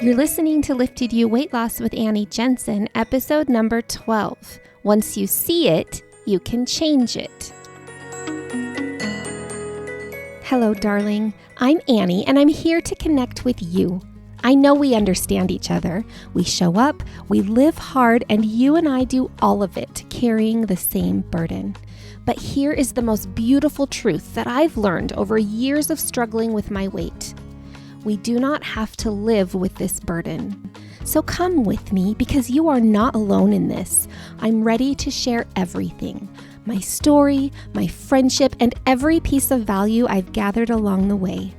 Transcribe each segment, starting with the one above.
You're listening to Lifted You Weight Loss with Annie Jensen, episode number 12. Once you see it, you can change it. Hello, darling. I'm Annie, and I'm here to connect with you. I know we understand each other. We show up, we live hard, and you and I do all of it, carrying the same burden. But here is the most beautiful truth that I've learned over years of struggling with my weight. We do not have to live with this burden. So come with me because you are not alone in this. I'm ready to share everything. My story, my friendship, and every piece of value I've gathered along the way.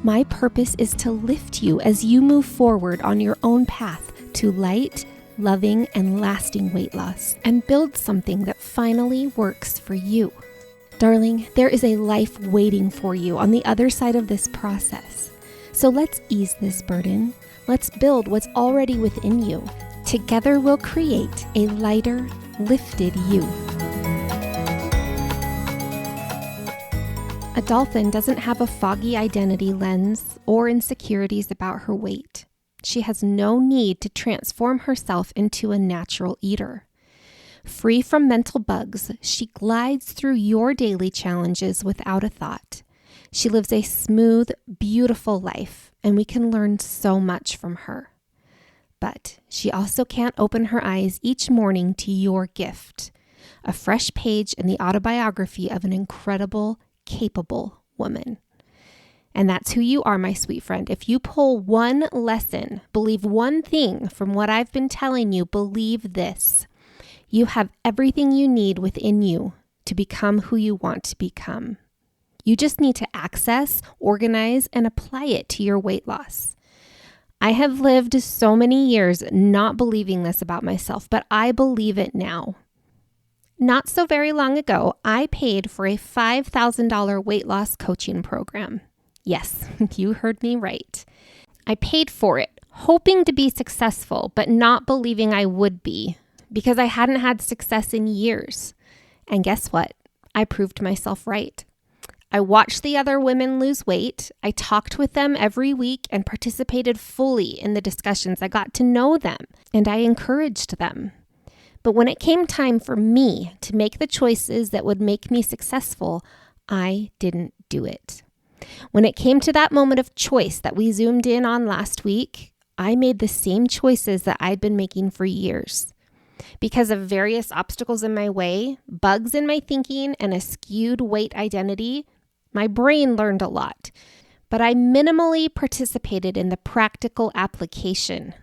My purpose is to lift you as you move forward on your own path to light, loving, and lasting weight loss and build something that finally works for you. Darling, there is a life waiting for you on the other side of this process. So let's ease this burden. Let's build what's already within you. Together we'll create a lighter, lifted you. A dolphin doesn't have a foggy identity lens or insecurities about her weight. She has no need to transform herself into a natural eater. Free from mental bugs, she glides through your daily challenges without a thought. She lives a smooth, beautiful life, and we can learn so much from her. But she also can't open her eyes each morning to your gift, a fresh page in the autobiography of an incredible, capable woman. And that's who you are, my sweet friend. If you pull one lesson, believe one thing from what I've been telling you, believe this. You have everything you need within you to become who you want to become. You just need to access, organize, and apply it to your weight loss. I have lived so many years not believing this about myself, but I believe it now. Not so very long ago, I paid for a $5,000 weight loss coaching program. Yes, you heard me right. I paid for it, hoping to be successful, but not believing I would be, because I hadn't had success in years. And guess what? I proved myself right. I watched the other women lose weight. I talked with them every week and participated fully in the discussions. I got to know them and I encouraged them. But when it came time for me to make the choices that would make me successful, I didn't do it. When it came to that moment of choice that we zoomed in on last week, I made the same choices that I'd been making for years. Because of various obstacles in my way, bugs in my thinking, and a skewed weight identity, my brain learned a lot, but I minimally participated in the practical application,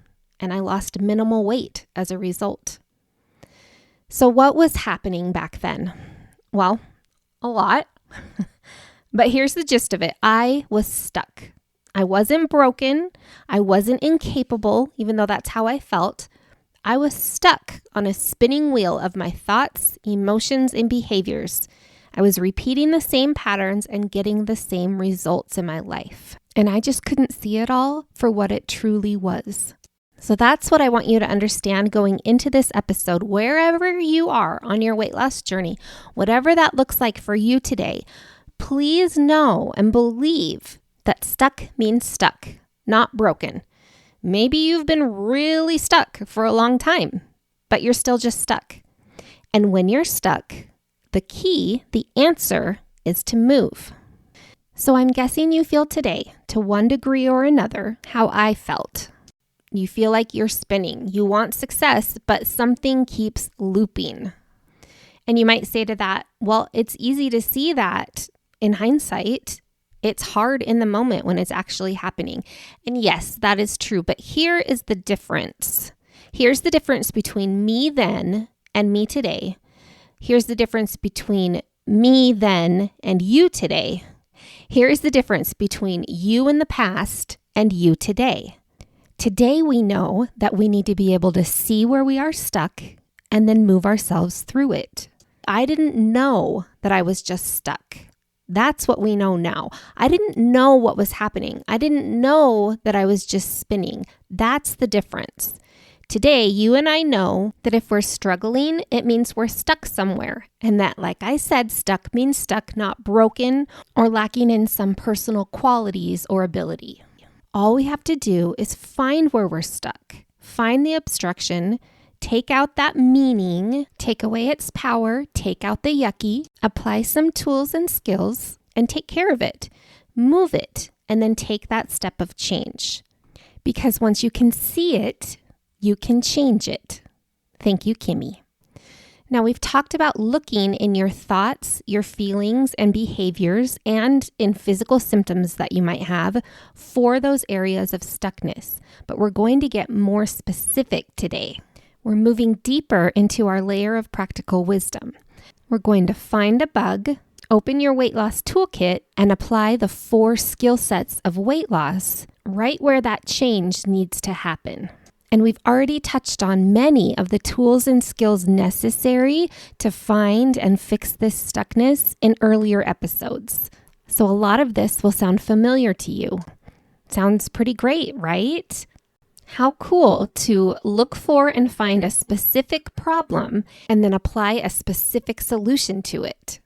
and I lost minimal weight as a result. So what was happening back then? Well, a lot, but here's the gist of it. I was stuck. I wasn't broken. I wasn't incapable, even though that's how I felt. I was stuck on a spinning wheel of my thoughts, emotions, and behaviors. I was repeating the same patterns and getting the same results in my life. And I just couldn't see it all for what it truly was. So that's what I want you to understand going into this episode, wherever you are on your weight loss journey, whatever that looks like for you today. Please know and believe that stuck means stuck, not broken. Maybe you've been really stuck for a long time, but you're still just stuck. And when you're stuck, the key, the answer, is to move. So I'm guessing you feel today, to one degree or another, how I felt. You feel like you're spinning. You want success, but something keeps looping. And you might say to that, well, it's easy to see that in hindsight. It's hard in the moment when it's actually happening. And yes, that is true. But here is the difference. Here's the difference between me then and me today. Here's the difference between me then and you today. Here is the difference between you in the past and you today. Today we know that we need to be able to see where we are stuck and then move ourselves through it. I didn't know that I was just stuck. That's what we know now. I didn't know what was happening. I didn't know that I was just spinning. That's the difference. Today, you and I know that if we're struggling, it means we're stuck somewhere. And that, like I said, stuck means stuck, not broken or lacking in some personal qualities or ability. all we have to do is find where we're stuck, find the obstruction, take out that meaning, take away its power, take out the yucky, apply some tools and skills, and take care of it. Move it, and then take that step of change. Because once you can see it, you can change it. Thank you, Kimmy. Now, we've talked about looking in your thoughts, your feelings, and behaviors, and in physical symptoms that you might have for those areas of stuckness. But we're going to get more specific today. We're moving deeper into our layer of practical wisdom. We're going to find a bug, open your weight loss toolkit, and apply the 4 skill sets of weight loss right where that change needs to happen. And we've already touched on many of the tools and skills necessary to find and fix this stuckness in earlier episodes. So a lot of this will sound familiar to you. Sounds pretty great, right? How cool to look for and find a specific problem and then apply a specific solution to it.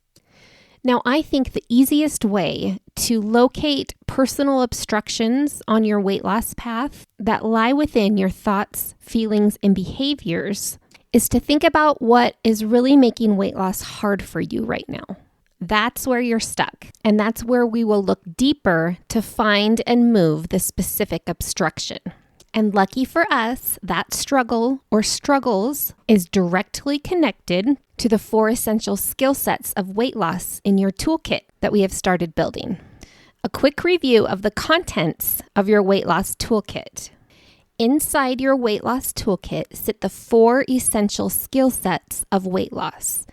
Now, I think the easiest way to locate personal obstructions on your weight loss path that lie within your thoughts, feelings, and behaviors is to think about what is really making weight loss hard for you right now. That's where you're stuck, and that's where we will look deeper to find and move the specific obstruction. And lucky for us, that struggle or struggles is directly connected to the 4 essential skill sets of weight loss in your toolkit that we have started building. A quick review of the contents of your weight loss toolkit. Inside your weight loss toolkit sit the 4 essential skill sets of weight loss.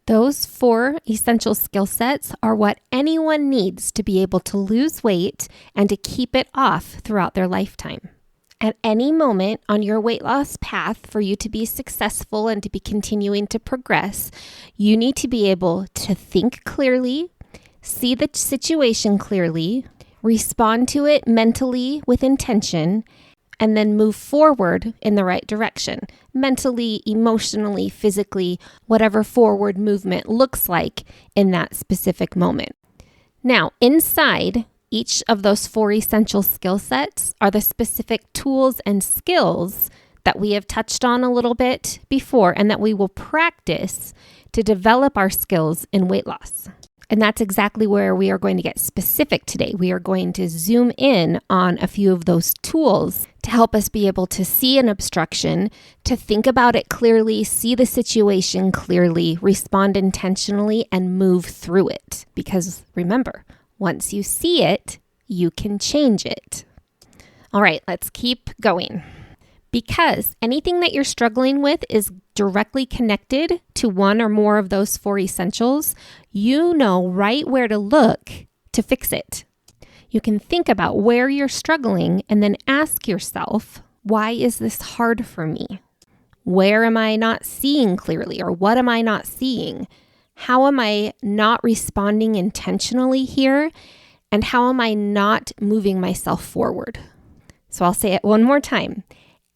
Those 4 essential skill sets are what anyone needs to be able to lose weight and to keep it off throughout their lifetime. At any moment on your weight loss path, for you to be successful and to be continuing to progress, you need to be able to think clearly, see the situation clearly, respond to it mentally with intention, and then move forward in the right direction. Mentally, emotionally, physically, whatever forward movement looks like in that specific moment. Now, inside each of those 4 essential skill sets are the specific tools and skills that we have touched on a little bit before and that we will practice to develop our skills in weight loss. And that's exactly where we are going to get specific today. We are going to zoom in on a few of those tools to help us be able to see an obstruction, to think about it clearly, see the situation clearly, respond intentionally, and move through it. Because remember, once you see it, you can change it. All right, let's keep going. Because anything that you're struggling with is directly connected to one or more of those 4 essentials, you know right where to look to fix it. You can think about where you're struggling and then ask yourself, why is this hard for me? Where am I not seeing clearly, or what am I not seeing? How am I not responding intentionally here? And how am I not moving myself forward? So I'll say it one more time.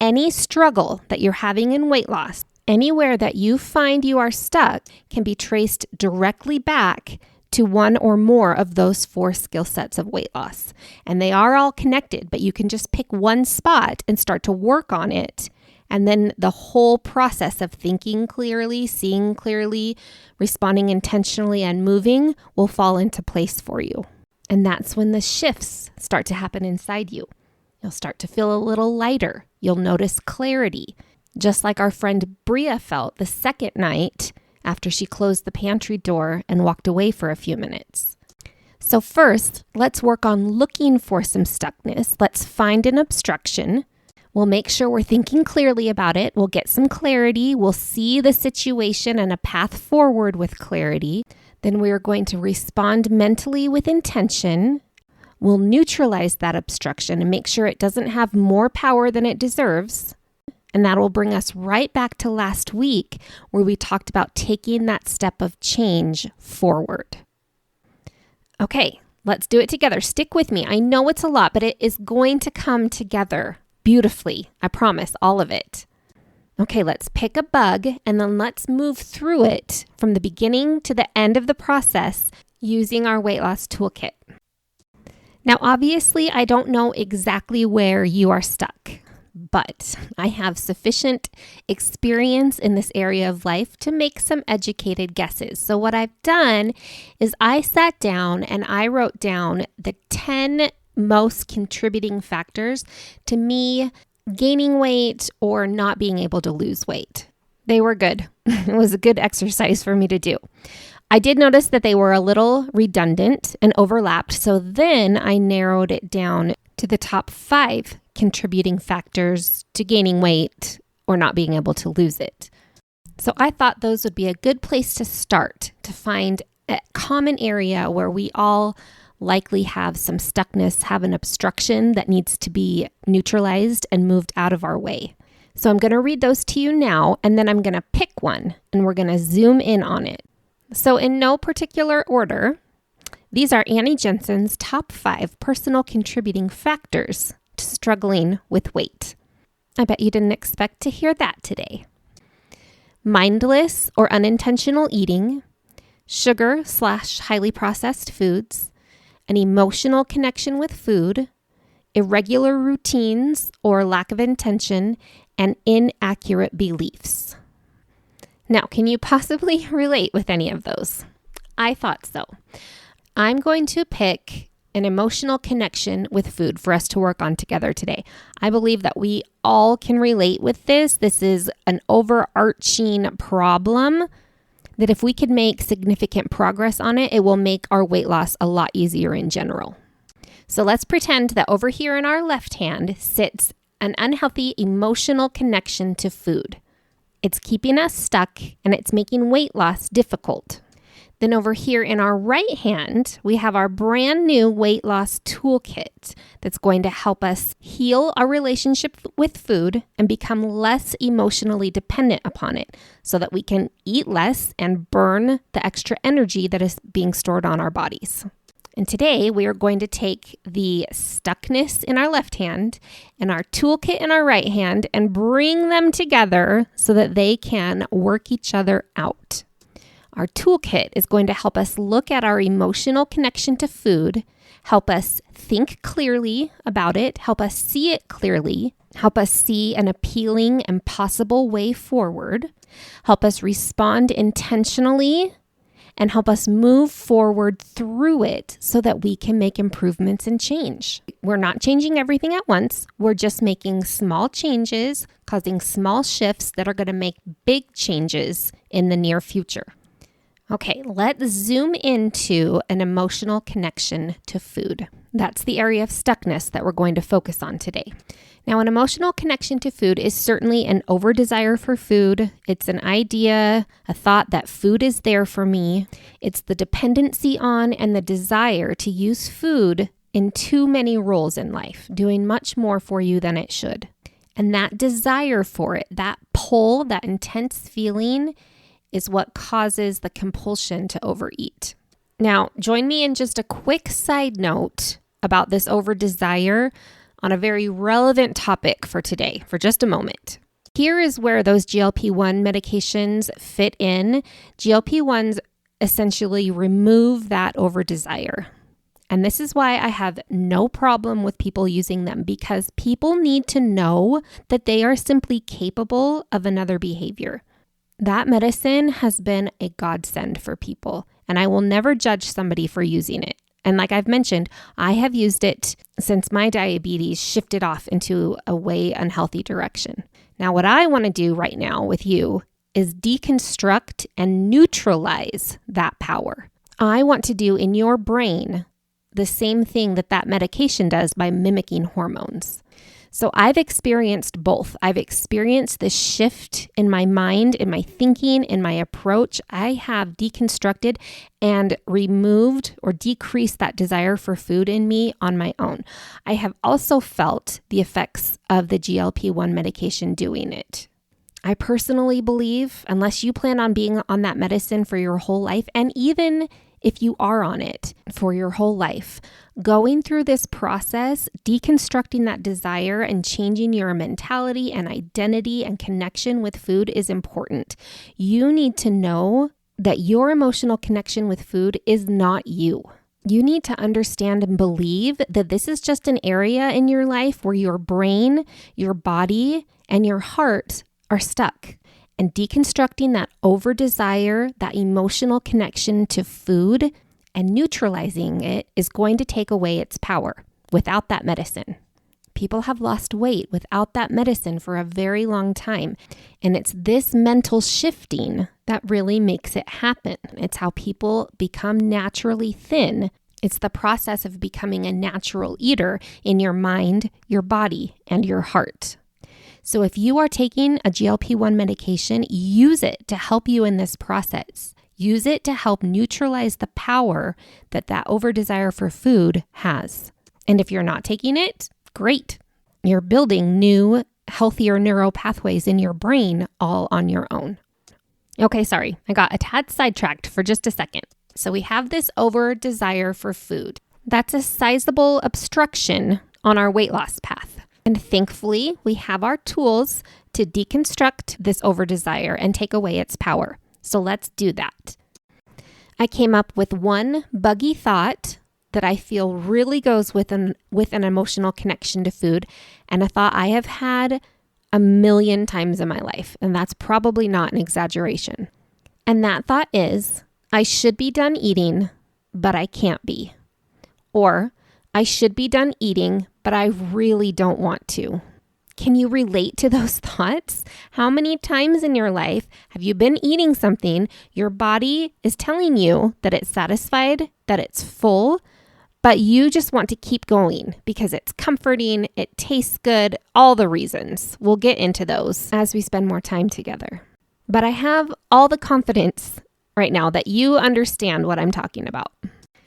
Any struggle that you're having in weight loss, anywhere that you find you are stuck, can be traced directly back to one or more of those 4 skill sets of weight loss. And they are all connected, but you can just pick one spot and start to work on it. And then the whole process of thinking clearly, seeing clearly, responding intentionally, and moving will fall into place for you. And that's when the shifts start to happen inside you. You'll start to feel a little lighter. You'll notice clarity, just like our friend Bria felt the second night after she closed the pantry door and walked away for a few minutes. So first, let's work on looking for some stuckness. Let's find an obstruction. We'll make sure we're thinking clearly about it. We'll get some clarity. We'll see the situation and a path forward with clarity. Then we are going to respond mentally with intention. We'll neutralize that obstruction and make sure it doesn't have more power than it deserves. And that will bring us right back to last week, where we talked about taking that step of change forward. Okay, let's do it together. Stick with me. I know it's a lot, but it is going to come together beautifully. I promise, all of it. Okay, let's pick a bug and then let's move through it from the beginning to the end of the process using our weight loss toolkit. Now, obviously, I don't know exactly where you are stuck, but I have sufficient experience in this area of life to make some educated guesses. So what I've done is I sat down and I wrote down the 10 most contributing factors to me gaining weight or not being able to lose weight. They were good. It was a good exercise for me to do. I did notice that they were a little redundant and overlapped, so then I narrowed it down to the top 5 contributing factors to gaining weight or not being able to lose it. So I thought those would be a good place to start to find a common area where we all likely have some stuckness, have an obstruction that needs to be neutralized and moved out of our way. So I'm going to read those to you now, and then I'm going to pick one and we're going to zoom in on it. So in no particular order, these are Annie Jensen's top 5 personal contributing factors to struggling with weight. I bet you didn't expect to hear that today. Mindless or unintentional eating, sugar/highly processed foods, an emotional connection with food, irregular routines or lack of intention, and inaccurate beliefs. Now, can you possibly relate with any of those? I thought so. I'm going to pick an emotional connection with food for us to work on together today. I believe that we all can relate with this. This is an overarching problem that if we could make significant progress on it, it will make our weight loss a lot easier in general. So let's pretend that over here in our left hand sits an unhealthy emotional connection to food. It's keeping us stuck and it's making weight loss difficult. Then over here in our right hand, we have our brand new weight loss toolkit that's going to help us heal our relationship with food and become less emotionally dependent upon it so that we can eat less and burn the extra energy that is being stored on our bodies. And today we are going to take the stuckness in our left hand and our toolkit in our right hand and bring them together so that they can work each other out. Our toolkit is going to help us look at our emotional connection to food, help us think clearly about it, help us see it clearly, help us see an appealing and possible way forward, help us respond intentionally, and help us move forward through it so that we can make improvements and change. We're not changing everything at once. We're just making small changes, causing small shifts that are going to make big changes in the near future. Okay, let's zoom into an emotional connection to food. That's the area of stuckness that we're going to focus on today. Now, an emotional connection to food is certainly an over-desire for food. It's an idea, a thought that food is there for me. It's the dependency on and the desire to use food in too many roles in life, doing much more for you than it should. And that desire for it, that pull, that intense feeling is what causes the compulsion to overeat. Now, join me in just a quick side note about this over-desire on a very relevant topic for today, for just a moment. Here is where those GLP-1 medications fit in. GLP-1s essentially remove that over-desire. And this is why I have no problem with people using them, because people need to know that they are simply capable of another behavior. That medicine has been a godsend for people, and I will never judge somebody for using it. And like I've mentioned, I have used it since my diabetes shifted off into a way unhealthy direction. Now, what I want to do right now with you is deconstruct and neutralize that power. I want to do in your brain the same thing that medication does by mimicking hormones. So I've experienced both. I've experienced this shift in my mind, in my thinking, in my approach. I have deconstructed and removed or decreased that desire for food in me on my own. I have also felt the effects of the GLP-1 medication doing it. I personally believe, unless you plan on being on that medicine for your whole life, and even if you are on it for your whole life, going through this process, deconstructing that desire and changing your mentality and identity and connection with food is important. You need to know that your emotional connection with food is not you. You need to understand and believe that this is just an area in your life where your brain, your body, and your heart are stuck. And deconstructing that over desire, that emotional connection to food, and neutralizing it is going to take away its power without that medicine. People have lost weight without that medicine for a very long time. And it's this mental shifting that really makes it happen. It's how people become naturally thin. It's the process of becoming a natural eater in your mind, your body, and your heart. So if you are taking a GLP-1 medication, use it to help you in this process. Use it to help neutralize the power that over desire for food has. And if you're not taking it, great. You're building new, healthier neural pathways in your brain all on your own. Okay, sorry, I got a tad sidetracked for just a second. So we have this over desire for food. That's a sizable obstruction on our weight loss path. And thankfully, we have our tools to deconstruct this over desire and take away its power. So let's do that. I came up with one buggy thought that I feel really goes with an emotional connection to food, and a thought I have had a million times in my life, and that's probably not an exaggeration. And that thought is, I should be done eating, but I can't be. Or, I should be done eating, but I really don't want to. Can you relate to those thoughts? How many times in your life have you been eating something, your body is telling you that it's satisfied, that it's full, but you just want to keep going because it's comforting, it tastes good, all the reasons. We'll get into those as we spend more time together. But I have all the confidence right now that you understand what I'm talking about.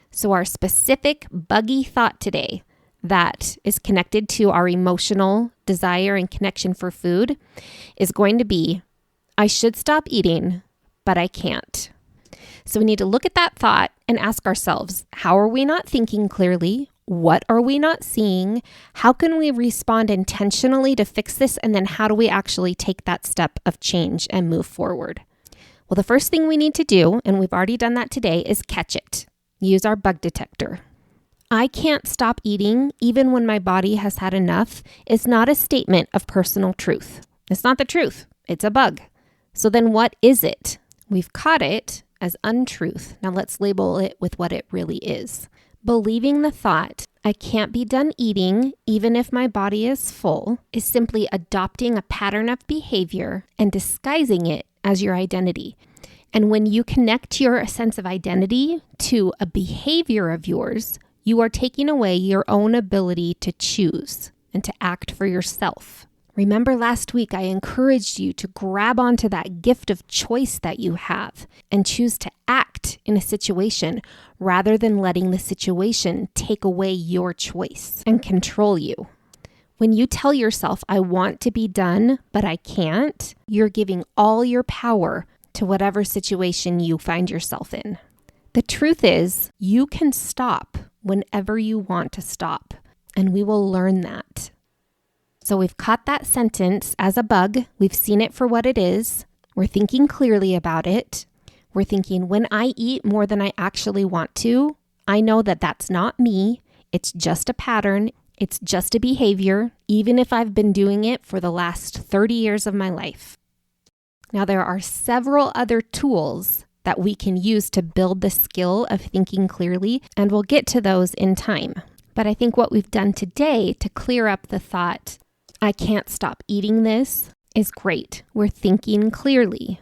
So our specific buggy thought today that is connected to our emotional desire and connection for food is going to be, I should stop eating, but I can't. So we need to look at that thought and ask ourselves, how are we not thinking clearly? What are we not seeing? How can we respond intentionally to fix this? And then how do we actually take that step of change and move forward? Well, the first thing we need to do, and we've already done that today, is catch it. Use our bug detector. I can't stop eating even when my body has had enough is not a statement of personal truth. It's not the truth. It's a bug. So then what is it? We've caught it as untruth. Now let's label it with what it really is. Believing the thought, I can't be done eating even if my body is full, is simply adopting a pattern of behavior and disguising it as your identity. And when you connect your sense of identity to a behavior of yours, you are taking away your own ability to choose and to act for yourself. Remember last week, I encouraged you to grab onto that gift of choice that you have and choose to act in a situation rather than letting the situation take away your choice and control you. When you tell yourself, I want to be done, but I can't, you're giving all your power to whatever situation you find yourself in. The truth is, you can stop whenever you want to stop, and we will learn that. So we've caught that sentence as a bug. We've seen it for what it is. We're thinking clearly about it. We're thinking, when I eat more than I actually want to, I know that that's not me. It's just a pattern. It's just a behavior, even if I've been doing it for the last 30 years of my life. Now, there are several other tools that we can use to build the skill of thinking clearly, and we'll get to those in time. But I think what we've done today to clear up the thought, I can't stop eating this, is great. We're thinking clearly.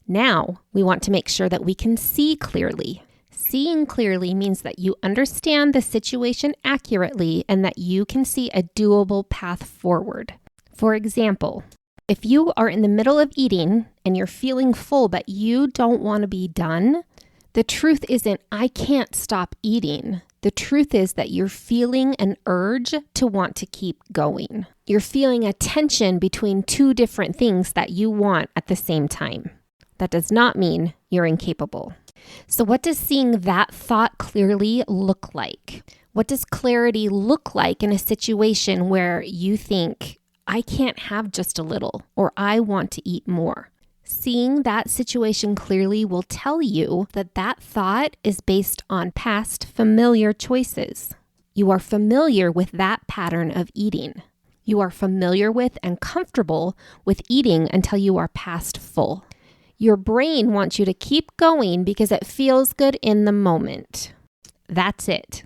Now, we want to make sure that we can see clearly. Seeing clearly means that you understand the situation accurately and that you can see a doable path forward. For example, if you are in the middle of eating and you're feeling full but you don't want to be done, the truth isn't, I can't stop eating. The truth is that you're feeling an urge to want to keep going. You're feeling a tension between two different things that you want at the same time. That does not mean you're incapable. So what does seeing that thought clearly look like? What does clarity look like in a situation where you think, I can't have just a little, or I want to eat more? Seeing that situation clearly will tell you that that thought is based on past familiar choices. You are familiar with that pattern of eating. You are familiar with and comfortable with eating until you are past full. Your brain wants you to keep going because it feels good in the moment. That's it.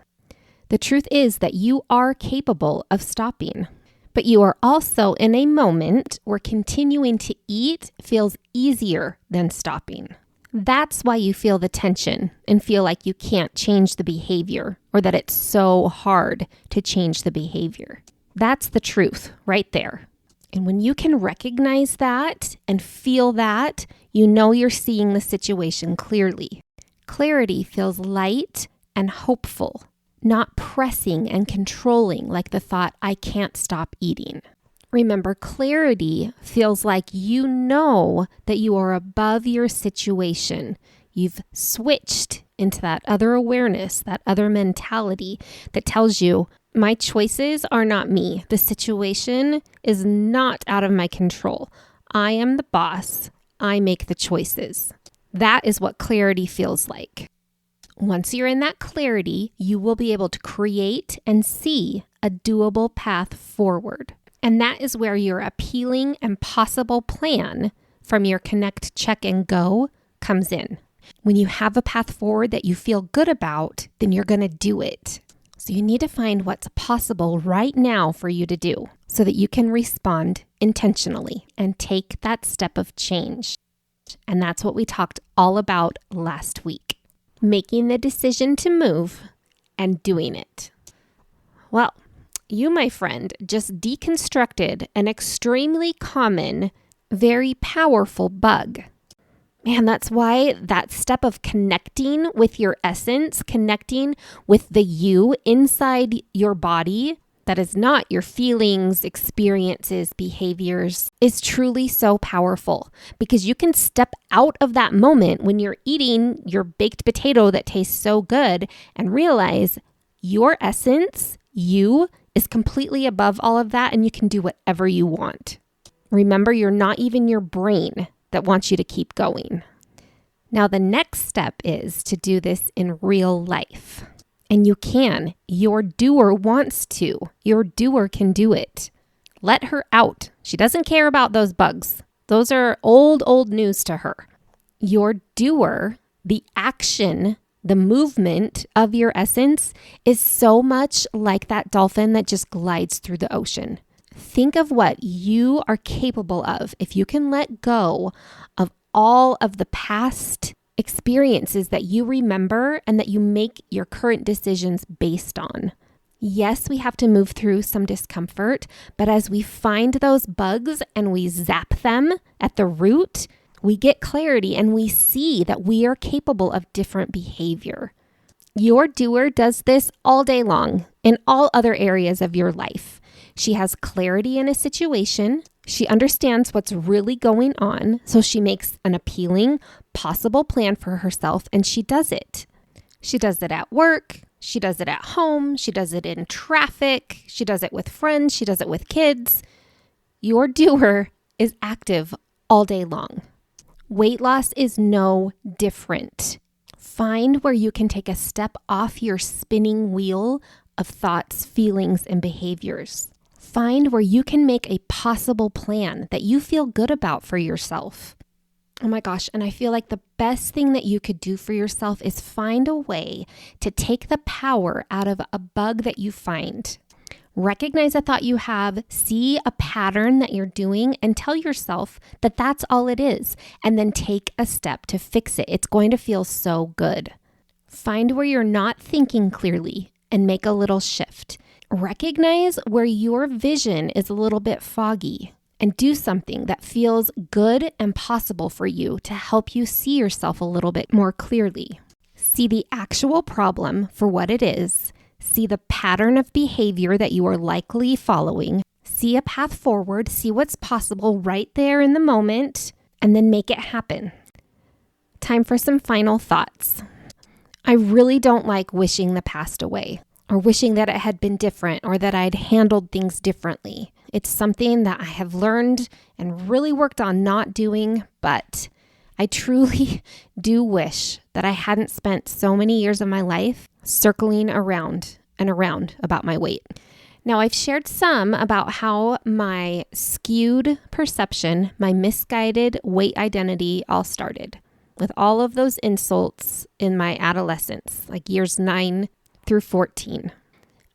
The truth is that you are capable of stopping. But you are also in a moment where continuing to eat feels easier than stopping. That's why you feel the tension and feel like you can't change the behavior or that it's so hard to change the behavior. That's the truth right there. And when you can recognize that and feel that, you know you're seeing the situation clearly. Clarity feels light and hopeful. Not pressing and controlling like the thought, I can't stop eating. Remember, clarity feels like you know that you are above your situation. You've switched into that other awareness, that other mentality that tells you, my choices are not me. The situation is not out of my control. I am the boss. I make the choices. That is what clarity feels like. Once you're in that clarity, you will be able to create and see a doable path forward. And that is where your appealing and possible plan from your connect, check, and go comes in. When you have a path forward that you feel good about, then you're going to do it. So you need to find what's possible right now for you to do so that you can respond intentionally and take that step of change. And that's what we talked all about last week. Making the decision to move and doing it. Well, you, my friend, just deconstructed an extremely common, very powerful bug. Man, that's why that step of connecting with your essence, connecting with the you inside your body, that is not your feelings, experiences, behaviors, is truly so powerful because you can step out of that moment when you're eating your baked potato that tastes so good and realize your essence, you, is completely above all of that and you can do whatever you want. Remember, you're not even your brain that wants you to keep going. Now, the next step is to do this in real life. And you can. Your doer wants to. Your doer can do it. Let her out. She doesn't care about those bugs. Those are old news to her. Your doer, the action, the movement of your essence is so much like that dolphin that just glides through the ocean. Think of what you are capable of if you can let go of all of the past experiences that you remember and that you make your current decisions based on. Yes, we have to move through some discomfort, but as we find those bugs and we zap them at the root, we get clarity and we see that we are capable of different behavior. Your doer does this all day long in all other areas of your life. She has clarity in a situation. She understands what's really going on, so she makes an appealing, possible plan for herself, and she does it. She does it at work. She does it at home. She does it in traffic. She does it with friends. She does it with kids. Your doer is active all day long. Weight loss is no different. Find where you can take a step off your spinning wheel of thoughts, feelings, and behaviors. Find where you can make a possible plan that you feel good about for yourself. Oh my gosh, and I feel like the best thing that you could do for yourself is find a way to take the power out of a bug that you find. Recognize a thought you have, see a pattern that you're doing, and tell yourself that that's all it is, and then take a step to fix it. It's going to feel so good. Find where you're not thinking clearly and make a little shift. Recognize where your vision is a little bit foggy and do something that feels good and possible for you to help you see yourself a little bit more clearly. See the actual problem for what it is. See the pattern of behavior that you are likely following. See a path forward. See what's possible right there in the moment, and then make it happen. Time for some final thoughts. I really don't like wishing the past away, or wishing that it had been different or that I'd handled things differently. It's something that I have learned and really worked on not doing, but I truly do wish that I hadn't spent so many years of my life circling around and around about my weight. Now, I've shared some about how my skewed perception, my misguided weight identity all started with all of those insults in my adolescence, like years 9 through 14.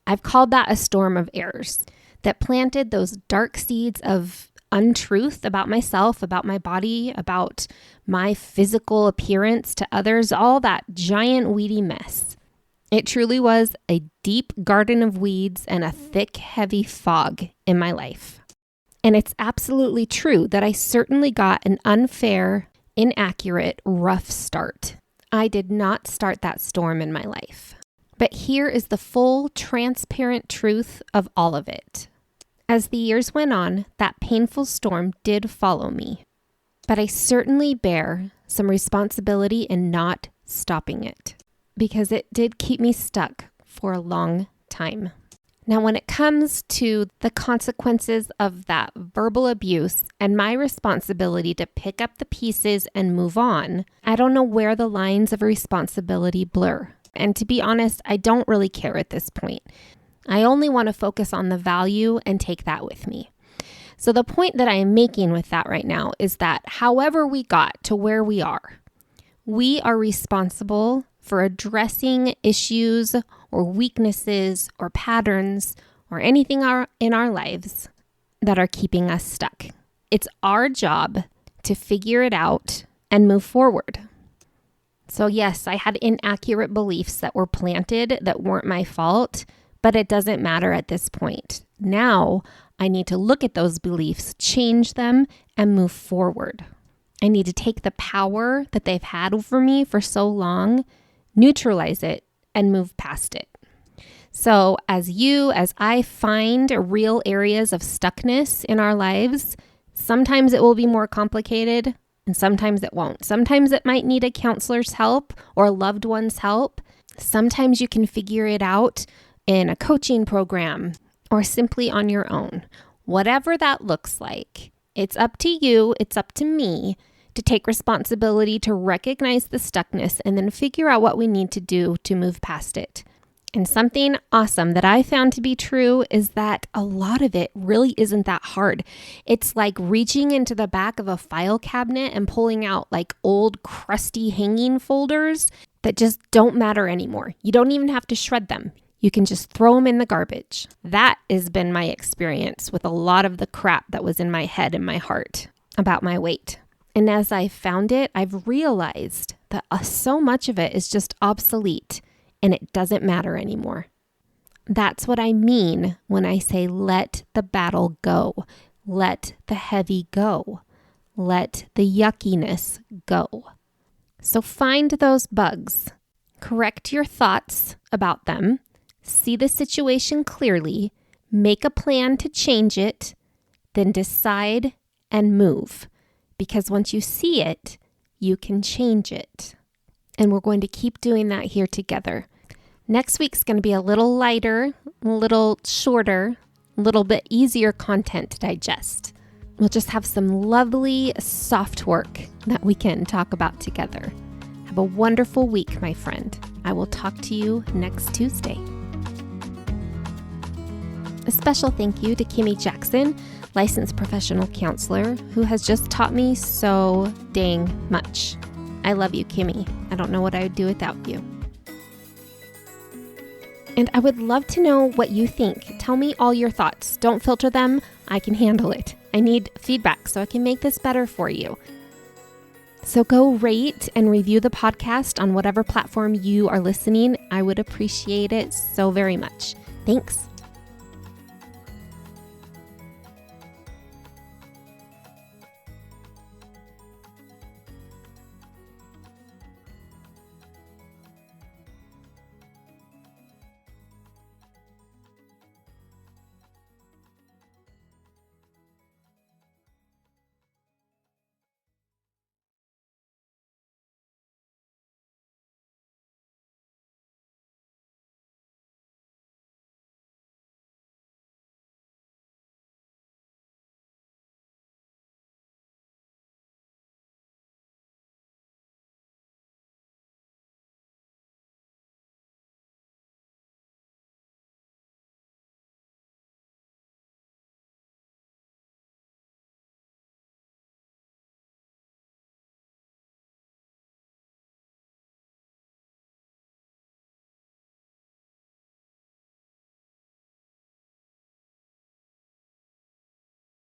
I've called that a storm of errors that planted those dark seeds of untruth about myself, about my body, about my physical appearance to others, all that giant weedy mess. It truly was a deep garden of weeds and a thick, heavy fog in my life. And it's absolutely true that I certainly got an unfair, inaccurate, rough start. I did not start that storm in my life. But here is the full, transparent truth of all of it. As the years went on, that painful storm did follow me. But I certainly bear some responsibility in not stopping it, because it did keep me stuck for a long time. Now, when it comes to the consequences of that verbal abuse and my responsibility to pick up the pieces and move on, I don't know where the lines of responsibility blur. And to be honest, I don't really care at this point. I only want to focus on the value and take that with me. So the point that I am making with that right now is that however we got to where we are responsible for addressing issues or weaknesses or patterns or anything in our lives that are keeping us stuck. It's our job to figure it out and move forward. So yes, I had inaccurate beliefs that were planted that weren't my fault, but it doesn't matter at this point. Now I need to look at those beliefs, change them, and move forward. I need to take the power that they've had over me for so long, neutralize it, and move past it. So as I find real areas of stuckness in our lives, sometimes it will be more complicated and sometimes it won't. Sometimes it might need a counselor's help or a loved one's help. Sometimes you can figure it out in a coaching program or simply on your own. Whatever that looks like, it's up to you, it's up to me to take responsibility to recognize the stuckness and then figure out what we need to do to move past it. And something awesome that I found to be true is that a lot of it really isn't that hard. It's like reaching into the back of a file cabinet and pulling out like old crusty hanging folders that just don't matter anymore. You don't even have to shred them. You can just throw them in the garbage. That has been my experience with a lot of the crap that was in my head and my heart about my weight. And as I found it, I've realized that so much of it is just obsolete and it doesn't matter anymore. That's what I mean when I say let the battle go. Let the heavy go. Let the yuckiness go. So find those bugs. Correct your thoughts about them. See the situation clearly. Make a plan to change it. Then decide and move. Because once you see it, you can change it. And we're going to keep doing that here together. Next week's going to be a little lighter, a little shorter, a little bit easier content to digest. We'll just have some lovely soft work that we can talk about together. Have a wonderful week, my friend. I will talk to you next Tuesday. A special thank you to Kimmy Jackson, licensed professional counselor, who has just taught me so dang much. I love you, Kimmy. I don't know what I would do without you. And I would love to know what you think. Tell me all your thoughts. Don't filter them. I can handle it. I need feedback so I can make this better for you. So go rate and review the podcast on whatever platform you are listening. I would appreciate it so very much. Thanks.